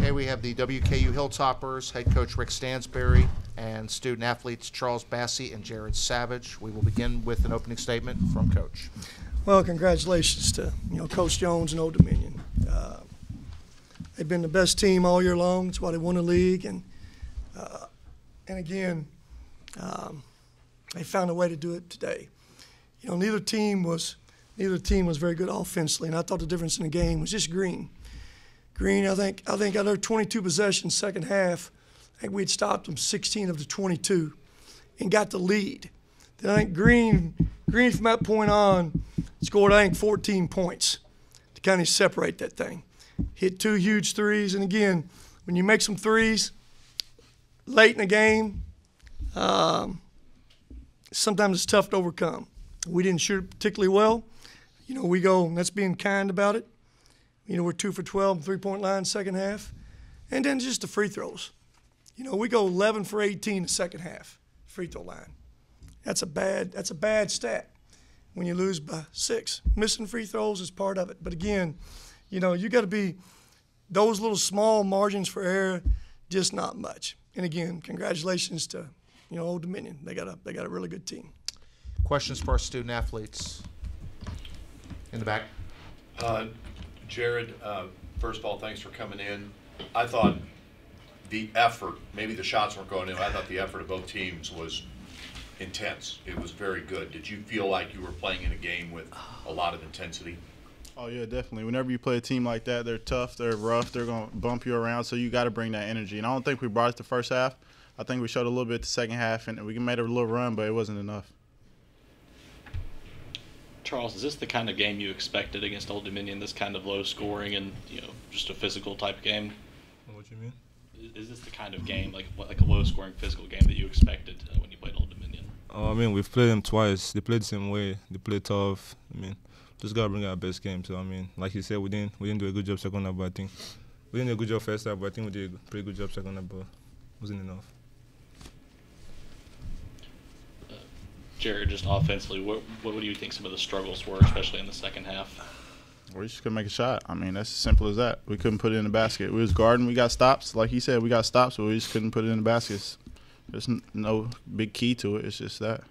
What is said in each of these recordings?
Okay, we have the WKU Hilltoppers, head coach Rick Stansberry, and student athletes Charles Bassey and Jared Savage. We will begin with an opening statement from Coach. Well, congratulations to Coach Jones and Old Dominion. They've been the best team all year long. That's why they won the league, and again, they found a way to do it today. Neither team was very good offensively, and I thought the difference in the game was just Green. Green, I think out of their 22 possessions second half, I think we had stopped them 16 of the 22 and got the lead. Then I think Green from that point on scored, I think, 14 points to kind of separate that thing. Hit 2 huge threes, and again, when you make some threes late in the game, sometimes it's tough to overcome. We didn't shoot it particularly well. We go, and that's being kind about it. We're 2 for 12 3-point line second half. And then just the free throws. We go 11 for 18 the second half, free throw line. That's a bad stat when you lose by 6. Missing free throws is part of it. But again, you got to be those little small margins for error, just not much. And again, congratulations to Old Dominion. They got a really good team. Questions for our student athletes in the back. Jared, first of all, thanks for coming in. I thought the effort, maybe the shots weren't going in, I thought the effort of both teams was intense. It was very good. Did you feel like you were playing in a game with a lot of intensity? Oh, yeah, definitely. Whenever you play a team like that, they're tough, they're rough, they're going to bump you around, so you got to bring that energy. And I don't think we brought it the first half. I think we showed a little bit the second half, and we made a little run, but it wasn't enough. Charles, is this the kind of game you expected against Old Dominion, this kind of low scoring and just a physical type game? What you mean? Is this the kind of game, like a low scoring physical game that you expected when you played Old Dominion? We've played them twice. They played the same way. They played tough. Just gotta bring our best game. So like you said, we didn't do a good job second half, but I think we didn't do a good job first half, but I think we did a pretty good job second half, but it wasn't enough. Jared, just offensively, what do you think some of the struggles were, especially in the second half? We just couldn't make a shot. That's as simple as that. We couldn't put it in the basket. We was guarding. We got stops. Like he said, we got stops, but we just couldn't put it in the baskets. There's no big key to it. It's just that.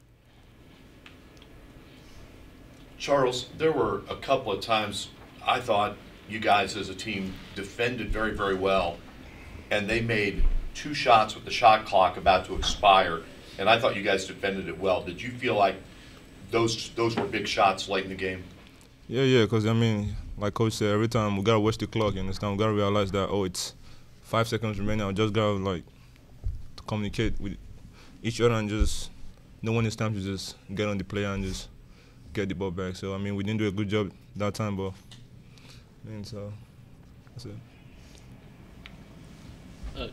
Charles, there were a couple of times I thought you guys as a team defended very, very well, and they made 2 shots with the shot clock about to expire, and I thought you guys defended it well. Did you feel like those were big shots late in the game? Yeah, because, like Coach said, every time we got to watch the clock, you understand? We got to realize that, it's 5 seconds remaining. I just got to, communicate with each other and just know when it's time to just get on the play and just get the ball back. So, we didn't do a good job that time, but, so that's it.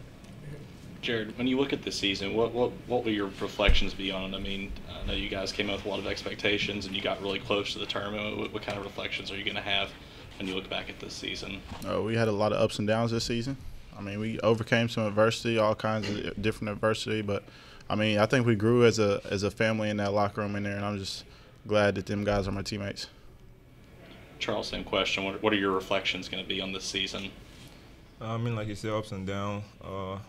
Jared, when you look at this season, what will your reflections be on it? I know you guys came in with a lot of expectations and you got really close to the tournament. What kind of reflections are you going to have when you look back at this season? We had a lot of ups and downs this season. We overcame some adversity, all kinds of different adversity, but I think we grew as a family in that locker room in there, and I'm just glad that them guys are my teammates. Charles, same question. What are your reflections going to be on this season? Like you said, ups and downs,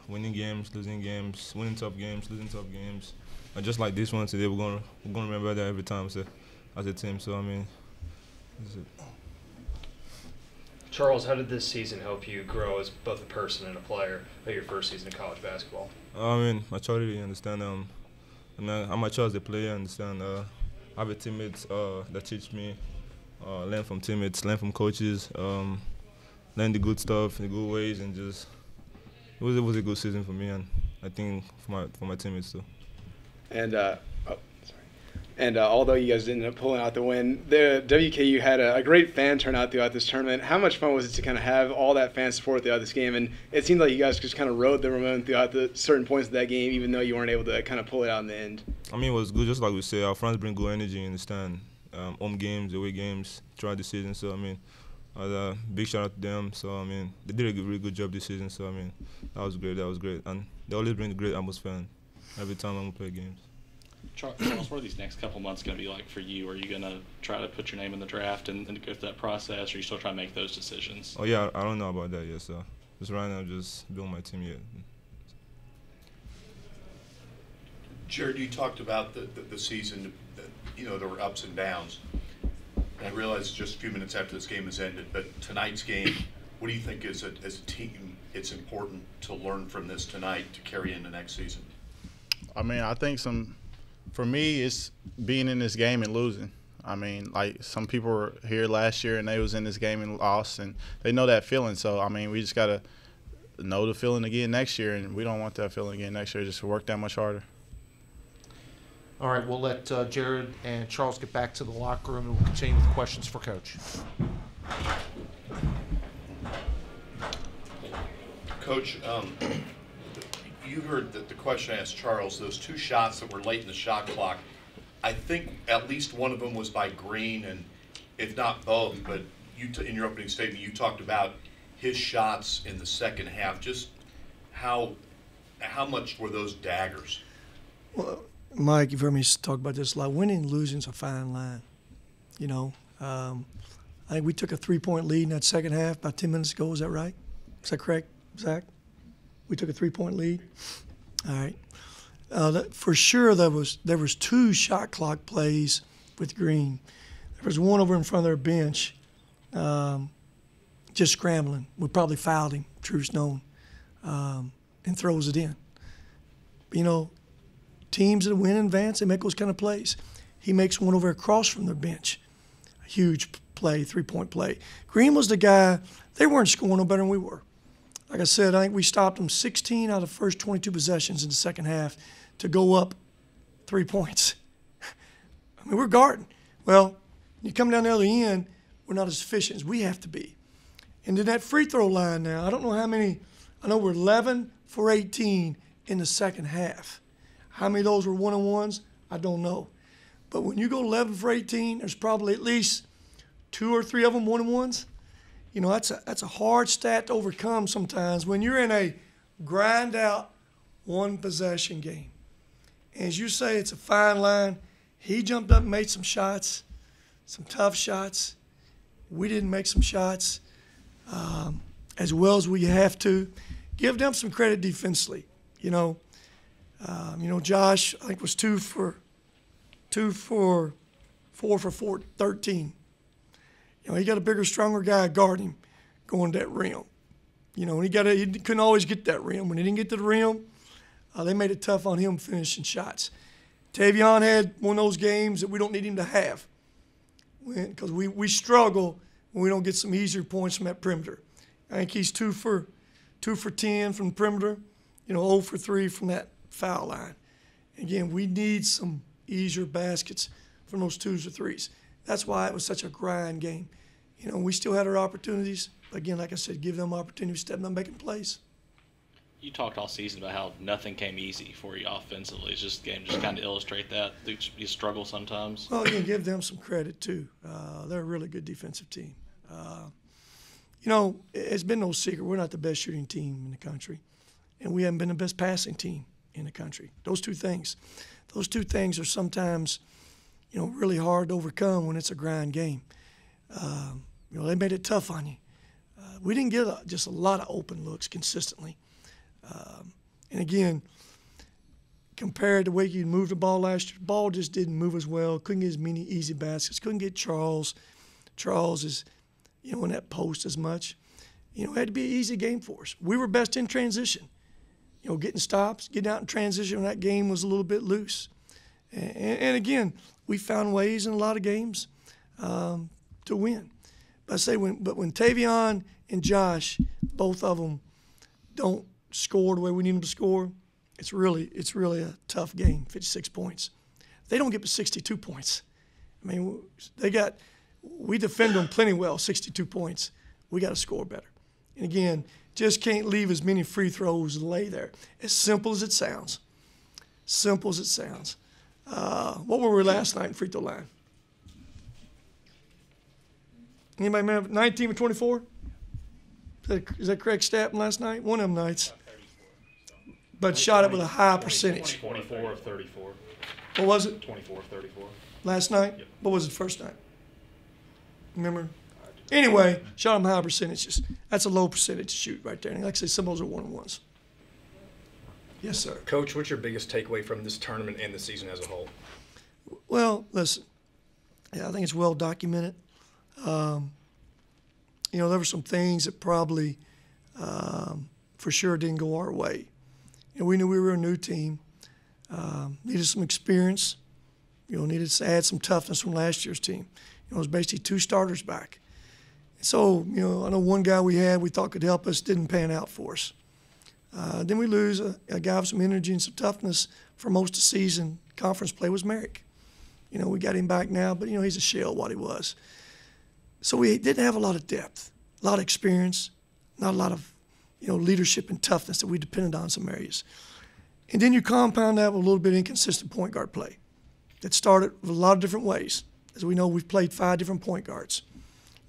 winning games, losing games, winning tough games, losing tough games. And just like this one today, we're gonna remember that every time as a team. So that's it. Charles, how did this season help you grow as both a person and a player at your first season of college basketball? Maturity, understand. I mature as a player, understand. I have a teammates that teach me, learn from teammates, learn from coaches. Learn the good stuff, the good ways, and just it was a good season for me, and I think for my teammates too. And although you guys didn't end up pulling out the win, the WKU had a great fan turnout throughout this tournament. How much fun was it to kind of have all that fan support throughout this game? And it seemed like you guys just kind of rode the momentum throughout the certain points of that game, even though you weren't able to kind of pull it out in the end. It was good, just like we say. Our fans bring good energy in the stand. Home games, away games throughout the season. So big shout out to them. So they did a really good job this season. So that was great. And they always bring a great atmosphere every time I'm gonna play games. Charles, what are these next couple months going to be like for you? Are you going to try to put your name in the draft and go through that process, or are you still trying to make those decisions? Oh yeah, I don't know about that yet. So just right now, just building my team yet. Jared, you talked about the season, there were ups and downs. And I realize it's just a few minutes after this game has ended, but tonight's game, what do you think as a team it's important to learn from this tonight to carry into next season? I mean, I think for me, it's being in this game and losing. I mean, like some people were here last year and they was in this game and lost, and they know that feeling. So, I mean, we just got to know the feeling again next year, and we don't want that feeling again next year, just work that much harder. All right, we'll let Jared and Charles get back to the locker room, and we'll continue with questions for Coach. Coach, you heard the question I asked Charles, those two shots that were late in the shot clock. I think at least one of them was by Green, and if not both, but in your opening statement, you talked about his shots in the second half. Just how much were those daggers? Well, Mike, you've heard me talk about this a lot. Winning and losing is a fine line. I think we took a 3-point lead in that second half about 10 minutes ago. Is that right? Is that correct, Zach? We took a 3-point lead. All right. For sure, there was two shot clock plays with Green. There was one over in front of their bench, just scrambling. We probably fouled him, truth's known, and throws it in. Teams that win in advance, they make those kind of plays. He makes one over across from their bench. A huge play, 3-point play. Green was the guy, they weren't scoring no better than we were. Like I said, I think we stopped them 16 out of the first 22 possessions in the second half to go up 3 points. I mean, we're guarding. Well, you come down the other end, we're not as efficient as we have to be. And then that free throw line now, I don't know how many, I know we're 11 for 18 in the second half. How many of those were one-on-ones? I don't know. But when you go 11 for 18, there's probably at least 2 or 3 of them one-on-ones. That's a hard stat to overcome sometimes when you're in a grind-out one-possession game. And as you say, it's a fine line. He jumped up and made some shots, some tough shots. We didn't make some shots as well as we have to. Give them some credit defensively. Josh, I think, was 4 for 13. He got a bigger, stronger guy guarding him going to that rim. And he couldn't always get that rim. When he didn't get to the rim, they made it tough on him finishing shots. Tavion had one of those games that we don't need him to have because we struggle when we don't get some easier points from that perimeter. I think he's 2 for 10 from the perimeter, 0 for 3 from that foul line. Again, we need some easier baskets from those 2s or 3s. That's why it was such a grind game. We still had our opportunities. Again, like I said, give them opportunity to step up and making plays. You talked all season about how nothing came easy for you offensively. It's just game just kind of illustrate that. You struggle sometimes. Well, again, give them some credit too. They're a really good defensive team. It's been no secret we're not the best shooting team in the country, and we haven't been the best passing team in the country. Those two things are sometimes, really hard to overcome when it's a grind game. They made it tough on you. We didn't get just a lot of open looks consistently. And again, compared to the way you moved the ball last year, the ball just didn't move as well. Couldn't get as many easy baskets. Couldn't get Charles. Charles is, in that post as much. It had to be an easy game for us. We were best in transition. Getting stops, getting out in transition when that game was a little bit loose. And again, we found ways in a lot of games to win. But when Tavion and Josh, both of them, don't score the way we need them to score, it's really a tough game. 56 points. They don't get but 62 points. I mean, we defend them plenty well. 62 points. We got to score better. And again, just can't leave as many free throws lay there. As simple as it sounds. Simple as it sounds. What were we last night in free throw line? Anybody remember 19 or 24? Is that correct stat from last night? One of them nights. But shot it with a high percentage. 24 of 34. What was it? 24 of 34. Last night? Yep. What was it first night? Remember? Anyway, shot them high percentages. That's a low percentage to shoot right there. And like I say, some of those are 1-on-1s. Yes, sir. Coach, what's your biggest takeaway from this tournament and the season as a whole? Well, listen, yeah, I think it's well documented. There were some things that probably for sure didn't go our way. We knew we were a new team, needed some experience, needed to add some toughness from last year's team. It was basically 2 starters back. So, I know one guy we had we thought could help us didn't pan out for us. Then we lose a guy with some energy and some toughness for most of the season. Conference play was Merrick. We got him back now, but, he's a shell of what he was. So we didn't have a lot of depth, a lot of experience, not a lot of, leadership and toughness that we depended on in some areas. And then you compound that with a little bit of inconsistent point guard play that started with a lot of different ways. As we know, we've played 5 different point guards.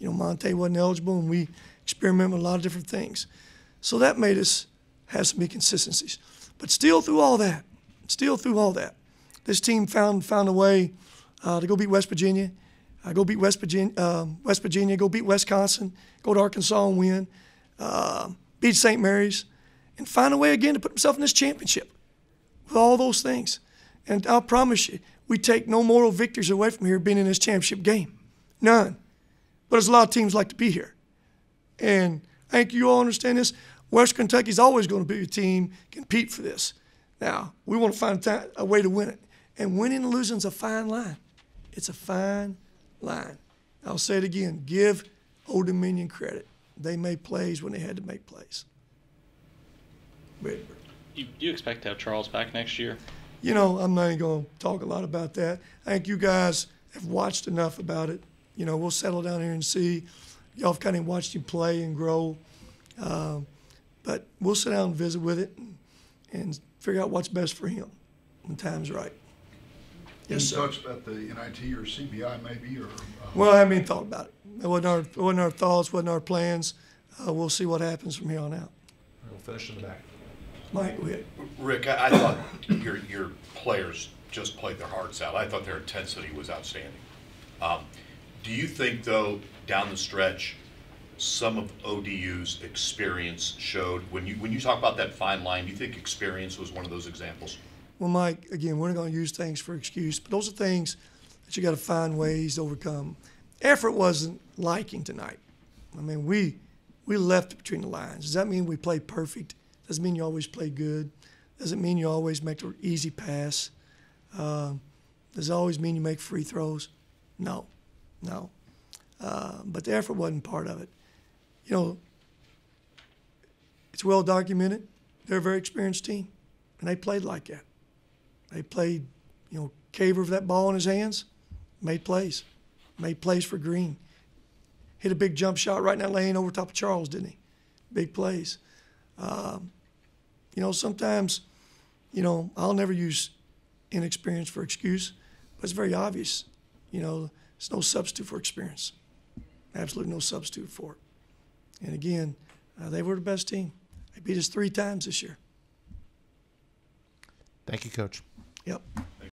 Monte wasn't eligible, and we experimented with a lot of different things. So that made us have some inconsistencies. But still through all that, this team found a way to go beat West Virginia, go beat West Virginia, go beat Wisconsin, go to Arkansas and win, beat St. Mary's, and find a way again to put himself in this championship with all those things. And I'll promise you, we take no moral victories away from here being in this championship game. None. But there's a lot of teams like to be here. And I think you all understand this. West Kentucky's always going to be a team compete for this. Now, we want to find a way to win it. And winning and losing is a fine line. It's a fine line. I'll say it again. Give Old Dominion credit. They made plays when they had to make plays. You expect to have Charles back next year? I'm not even going to talk a lot about that. I think you guys have watched enough about it. We'll settle down here and see. Y'all have kind of watched him play and grow. But we'll sit down and visit with it and figure out what's best for him when time's right. Yes, sir. Any thoughts about the NIT or CBI maybe? Well, I haven't even thought about it. It wasn't our thoughts, wasn't our plans. We'll see what happens from here on out. We'll finish in the back. Mike, go ahead. Rick, I thought your players just played their hearts out. I thought their intensity was outstanding. Do you think, though, down the stretch, some of ODU's experience showed when you talk about that fine line? Do you think experience was one of those examples? Well, Mike, again, we're not going to use things for excuse, but those are things that you got to find ways to overcome. Effort wasn't liking tonight. I mean, we left it between the lines. Does that mean we played perfect? Doesn't mean you always play good. Doesn't mean you always make an easy pass. Does it always mean you make free throws? No. But the effort wasn't part of it. It's well documented. They're a very experienced team, and they played like that. They played, Caver with that ball in his hands, made plays for Green. Hit a big jump shot right in that lane over top of Charles, didn't he? Big plays. Sometimes, I'll never use inexperience for excuse, but it's very obvious. There's no substitute for experience. Absolutely no substitute for it. And again, they were the best team. They beat us 3 times this year. Thank you, Coach. Yep.